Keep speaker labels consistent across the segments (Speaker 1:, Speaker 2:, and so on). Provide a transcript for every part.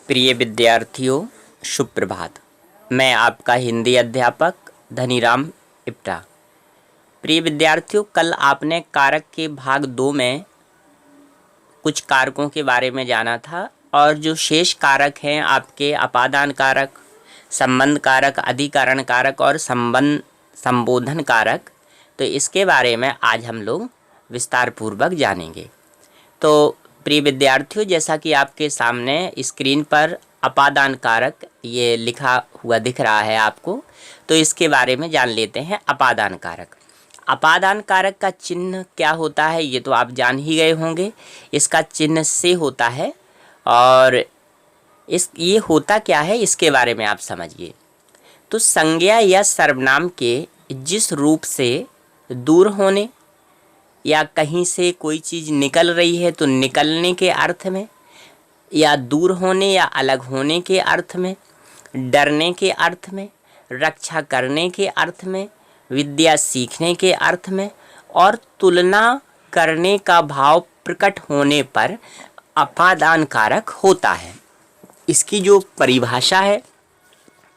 Speaker 1: प्रिय विद्यार्थियों, शुभ प्रभात। मैं आपका हिंदी अध्यापक धनीराम इप्टा। प्रिय विद्यार्थियों, कल आपने कारक के भाग 2 में कुछ कारकों के बारे में जाना था और जो शेष कारक हैं आपके अपादान कारक, संबंध कारक, अधिकरण कारक और संबोधन कारक, तो इसके बारे में आज हम लोग विस्तार पूर्वक जानेंगे। तो प्रिय विद्यार्थियों, जैसा कि आपके सामने स्क्रीन पर अपादान कारक ये लिखा हुआ दिख रहा है आपको, तो इसके बारे में जान लेते हैं। अपादान कारक, अपादान कारक का चिन्ह क्या होता है ये तो आप जान ही गए होंगे। इसका चिन्ह से होता है और ये होता क्या है इसके बारे में आप समझिए। तो संज्ञा या सर्वनाम के जिस रूप से दूर होने या कहीं से कोई चीज़ निकल रही है तो निकलने के अर्थ में, या दूर होने या अलग होने के अर्थ में, डरने के अर्थ में, रक्षा करने के अर्थ में, विद्या सीखने के अर्थ में और तुलना करने का भाव प्रकट होने पर अपादान कारक होता है। इसकी जो परिभाषा है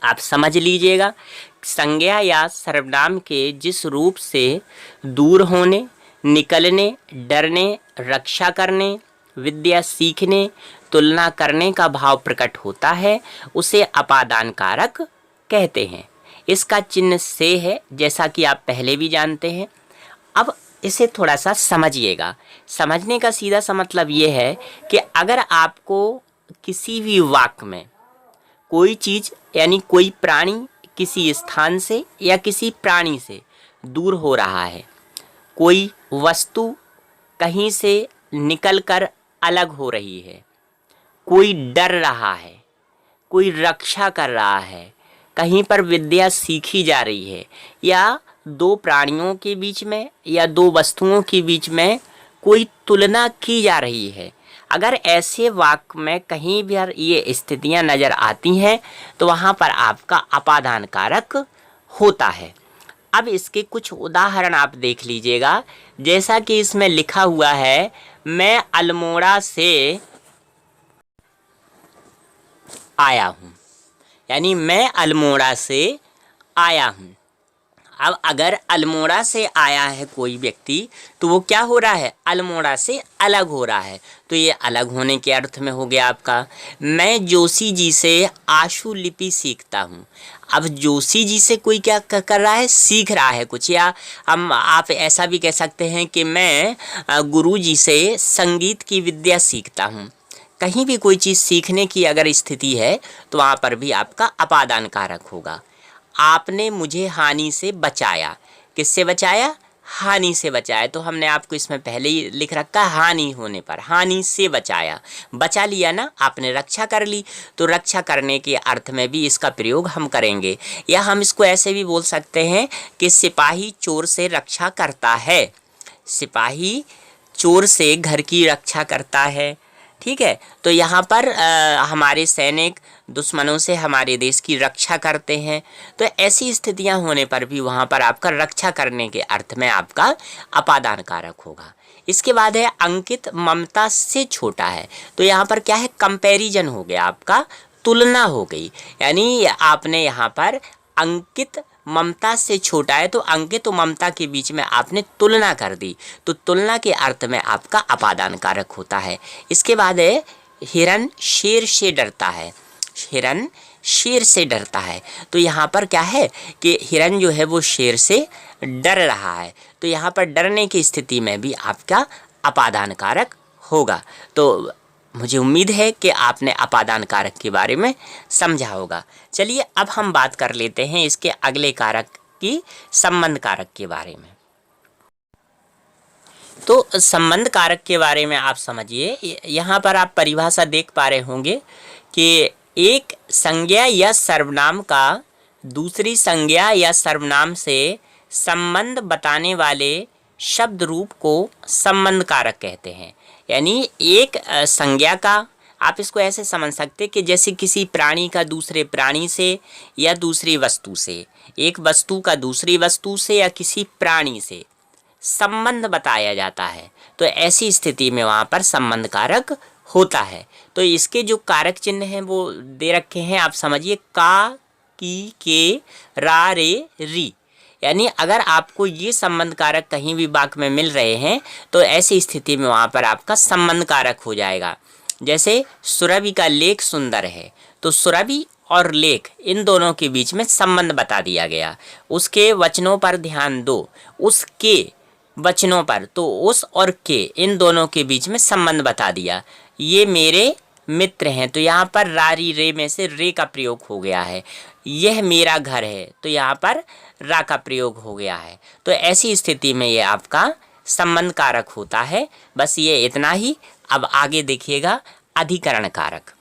Speaker 1: आप समझ लीजिएगा। संज्ञा या सर्वनाम के जिस रूप से दूर होने, निकलने, डरने, रक्षा करने, विद्या सीखने, तुलना करने का भाव प्रकट होता है उसे अपादान कारक कहते हैं। इसका चिन्ह से है, जैसा कि आप पहले भी जानते हैं। अब इसे थोड़ा सा समझिएगा। समझने का सीधा सा मतलब ये है कि अगर आपको किसी भी वाक्य में कोई चीज़ यानी कोई प्राणी किसी स्थान से या किसी प्राणी से दूर हो रहा है, कोई वस्तु कहीं से निकलकर अलग हो रही है, कोई डर रहा है, कोई रक्षा कर रहा है, कहीं पर विद्या सीखी जा रही है, या दो प्राणियों के बीच में या दो वस्तुओं के बीच में कोई तुलना की जा रही है, अगर ऐसे वाक्य में कहीं भी ये स्थितियां नज़र आती हैं तो वहाँ पर आपका अपादान कारक होता है। अब इसके कुछ उदाहरण आप देख लीजिएगा। जैसा कि इसमें लिखा हुआ है, मैं अल्मोड़ा से आया हूँ, यानी मैं अल्मोड़ा से आया हूँ। अब अगर अल्मोड़ा से आया है कोई व्यक्ति तो वो क्या हो रहा है, अल्मोड़ा से अलग हो रहा है, तो ये अलग होने के अर्थ में हो गया आपका। मैं जोशी जी से आशुलिपि सीखता हूँ। अब जोशी जी से कोई क्या कर रहा है, सीख रहा है कुछ, या आप ऐसा भी कह सकते हैं कि मैं गुरु जी से संगीत की विद्या सीखता हूँ। कहीं भी कोई चीज़ सीखने की अगर स्थिति है तो वहाँ पर भी आपका अपादान कारक होगा। आपने मुझे हानि से बचाया, किससे बचाया, हानि से बचाया, तो हमने आपको इसमें पहले ही लिख रखा, हानि होने पर हानि से बचाया, बचा लिया ना आपने, रक्षा कर ली, तो रक्षा करने के अर्थ में भी इसका प्रयोग हम करेंगे। या हम इसको ऐसे भी बोल सकते हैं कि सिपाही चोर से रक्षा करता है, सिपाही चोर से घर की रक्षा करता है। ठीक है, तो यहाँ पर हमारे सैनिक दुश्मनों से हमारे देश की रक्षा करते हैं, तो ऐसी स्थितियाँ होने पर भी वहाँ पर आपका रक्षा करने के अर्थ में आपका अपादान कारक होगा। इसके बाद है अंकित ममता से छोटा है, तो यहाँ पर क्या है, कंपैरिजन हो गया आपका, तुलना हो गई, यानी आपने यहाँ पर अंकित ममता से छोटा है तो अंकित तो ममता के बीच में आपने तुलना कर दी, तो तुलना के अर्थ में आपका अपादान कारक होता है। इसके बाद है हिरन शेर से डरता है, हिरन शेर से डरता है, तो यहाँ पर क्या है कि हिरन जो है वो शेर से डर रहा है, तो यहाँ पर डरने की स्थिति में भी आपका अपादान कारक होगा। तो मुझे उम्मीद है कि आपने अपादान कारक के बारे में समझा होगा। चलिए अब हम बात कर लेते हैं इसके अगले कारक की, संबंध कारक के बारे में। तो संबंध कारक के बारे में आप समझिए, यहाँ पर आप परिभाषा देख पा रहे होंगे कि एक संज्ञा या सर्वनाम का दूसरी संज्ञा या सर्वनाम से संबंध बताने वाले शब्द रूप को संबंध कारक कहते हैं। यानी एक संज्ञा का, आप इसको ऐसे समझ सकते कि जैसे किसी प्राणी का दूसरे प्राणी से या दूसरी वस्तु से, एक वस्तु का दूसरी वस्तु से या किसी प्राणी से संबंध बताया जाता है, तो ऐसी स्थिति में वहाँ पर संबंध कारक होता है। तो इसके जो कारक चिन्ह हैं वो दे रखे हैं, आप समझिए का, की, के, रा, रे, री। यानी अगर आपको ये संबंध कारक कहीं भी वाक्य में मिल रहे हैं तो ऐसी स्थिति में वहाँ पर आपका संबंध कारक हो जाएगा। जैसे सुरभि का लेख सुंदर है, तो सुरभि और लेख इन दोनों के बीच में संबंध बता दिया गया। उसके वचनों पर ध्यान दो, उसके वचनों पर, तो उस और के इन दोनों के बीच में संबंध बता दिया। ये मेरे मित्र हैं, तो यहाँ पर रारी रे में से रे का प्रयोग हो गया है। यह मेरा घर है, तो यहाँ पर रा का प्रयोग हो गया है। तो ऐसी स्थिति में ये आपका संबंध कारक होता है। बस ये इतना ही। अब आगे देखिएगा अधिकरण कारक।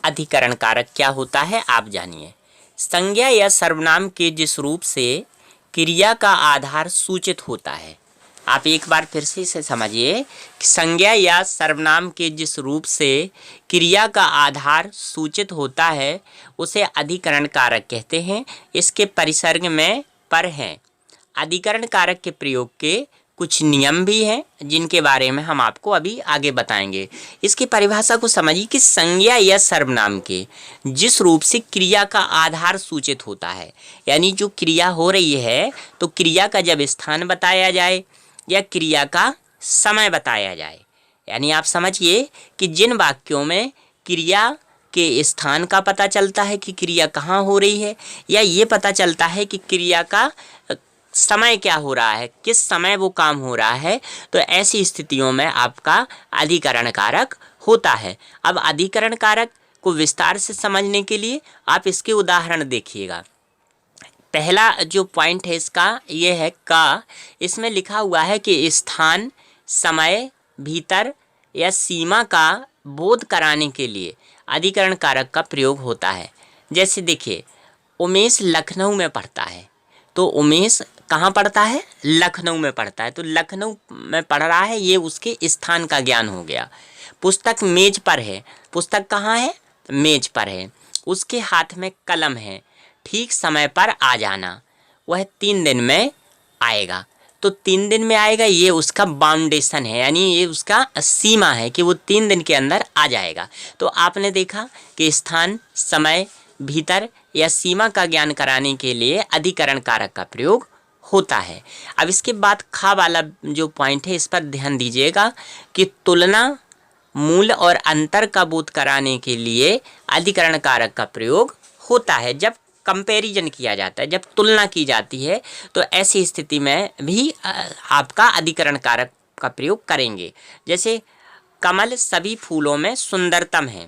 Speaker 1: अधिकरण कारक क्या होता है आप जानिए। संज्ञा या सर्वनाम के जिस रूप से क्रिया का आधार सूचित होता है, आप एक बार फिर से इसे समझिए कि संज्ञा या सर्वनाम के जिस रूप से क्रिया का आधार सूचित होता है उसे अधिकरण कारक कहते हैं। इसके परिसर्ग में पर हैं। अधिकरण कारक के प्रयोग के कुछ नियम भी हैं जिनके बारे में हम आपको अभी आगे बताएंगे। इसकी परिभाषा को समझिए कि संज्ञा या सर्वनाम के जिस रूप से क्रिया का आधार सूचित होता है, यानी जो क्रिया हो रही है तो क्रिया का जब स्थान बताया जाए या क्रिया का समय बताया जाए, यानी आप समझिए कि जिन वाक्यों में क्रिया के स्थान का पता चलता है कि क्रिया कहाँ हो रही है, या ये पता चलता है कि क्रिया का समय क्या हो रहा है, किस समय वो काम हो रहा है, तो ऐसी स्थितियों में आपका अधिकरण कारक होता है। अब अधिकरण कारक को विस्तार से समझने के लिए आप इसके उदाहरण देखिएगा। पहला जो पॉइंट है इसका ये है का। इसमें लिखा हुआ है कि स्थान, समय, भीतर या सीमा का बोध कराने के लिए अधिकरण कारक का प्रयोग होता है। जैसे देखिए, उमेश लखनऊ में पढ़ता है, तो उमेश कहाँ पढ़ता है? लखनऊ में पढ़ता है, तो लखनऊ में पढ़ रहा है, ये उसके स्थान का ज्ञान हो गया। पुस्तक मेज पर है, पुस्तक कहाँ है? मेज पर है। उसके हाथ में कलम है, ठीक समय पर आ जाना, वह 3 दिन में आएगा। तो 3 दिन में आएगा, ये उसका बाउंडेशन है, यानी ये उसका सीमा है कि वो 3 दिन के अंदर आ जाएगा। तो आपने देखा कि स्थान, समय, भीतर या सीमा का ज्ञान कराने के लिए अधिकरण कारक का प्रयोग होता है। अब इसके बाद खा वाला जो पॉइंट है इस पर ध्यान दीजिएगा कि तुलना, मूल और अंतर का बोध कराने के लिए अधिकरण कारक का प्रयोग होता है। जब कंपैरिजन किया जाता है, जब तुलना की जाती है, तो ऐसी स्थिति में भी आपका अधिकरण कारक का प्रयोग करेंगे। जैसे कमल सभी फूलों में सुंदरतम है,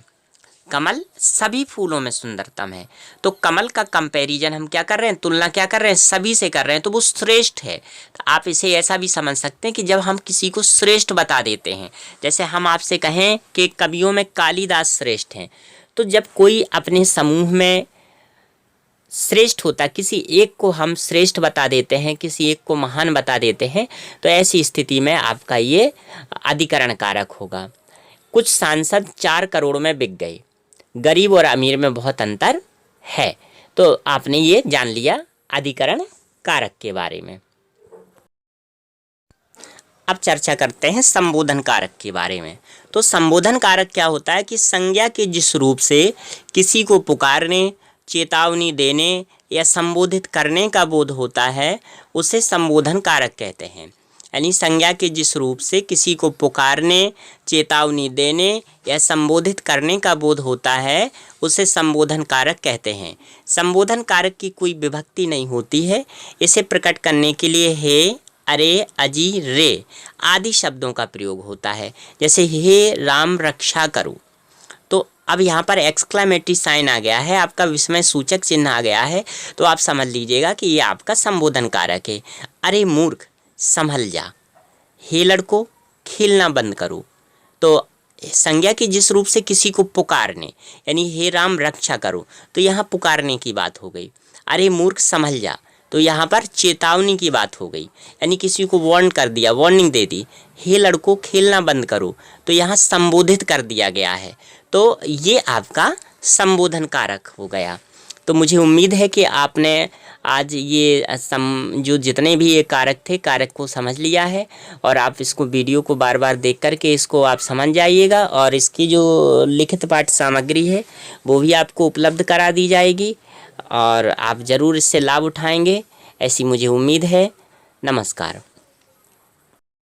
Speaker 1: कमल सभी फूलों में सुंदरतम है, तो कमल का कंपैरिजन हम क्या कर रहे हैं? तुलना क्या कर रहे हैं? सभी से कर रहे हैं, तो वो श्रेष्ठ है। तो आप इसे ऐसा भी समझ सकते हैं कि जब हम किसी को श्रेष्ठ बता देते हैं, जैसे हम आपसे कहें कि कवियों में कालिदास श्रेष्ठ हैं, तो जब कोई अपने समूह में श्रेष्ठ होता, किसी एक को हम श्रेष्ठ बता देते हैं, किसी एक को महान बता देते हैं, तो ऐसी स्थिति में आपका ये अधिकरण कारक होगा। कुछ सांसद 4 करोड़ में बिक गए, गरीब और अमीर में बहुत अंतर है। तो आपने ये जान लिया अधिकरण कारक के बारे में। अब चर्चा करते हैं संबोधन कारक के बारे में। तो संबोधन कारक क्या होता है कि संज्ञा के जिस रूप से किसी को पुकारने, चेतावनी देने या संबोधित करने का बोध होता है उसे संबोधन कारक कहते हैं। यानी संज्ञा के जिस रूप से किसी को पुकारने, चेतावनी देने या संबोधित करने का बोध होता है उसे संबोधन कारक कहते हैं। संबोधन कारक की कोई विभक्ति नहीं होती है। इसे प्रकट करने के लिए हे, अरे, अजी, रे आदि शब्दों का प्रयोग होता है। जैसे हे राम रक्षा करो, तो अब यहाँ पर एक्सक्लेमेटरी साइन आ गया है, आपका विस्मय सूचक चिन्ह आ गया है, तो आप समझ लीजिएगा कि ये आपका संबोधन कारक है। अरे मूर्ख संभल जा, हे लड़को खेलना बंद करो, तो संज्ञा के जिस रूप से किसी को पुकारने, यानी हे राम रक्षा करो, तो यहाँ पुकारने की बात हो गई। अरे मूर्ख संभल जा, तो यहाँ पर चेतावनी की बात हो गई, यानी किसी को वार्न कर दिया, वार्निंग दे दी। हे लड़को खेलना बंद करो, तो यहाँ संबोधित कर दिया गया है, तो ये आपका संबोधन कारक हो गया। तो मुझे उम्मीद है कि आपने आज ये जो जितने भी ये कारक थे, कारक को समझ लिया है, और आप इसको वीडियो को बार बार देख कर के इसको आप समझ जाइएगा, और इसकी जो लिखित पाठ सामग्री है वो भी आपको उपलब्ध करा दी जाएगी, और आप ज़रूर इससे लाभ उठाएंगे, ऐसी मुझे उम्मीद है। नमस्कार।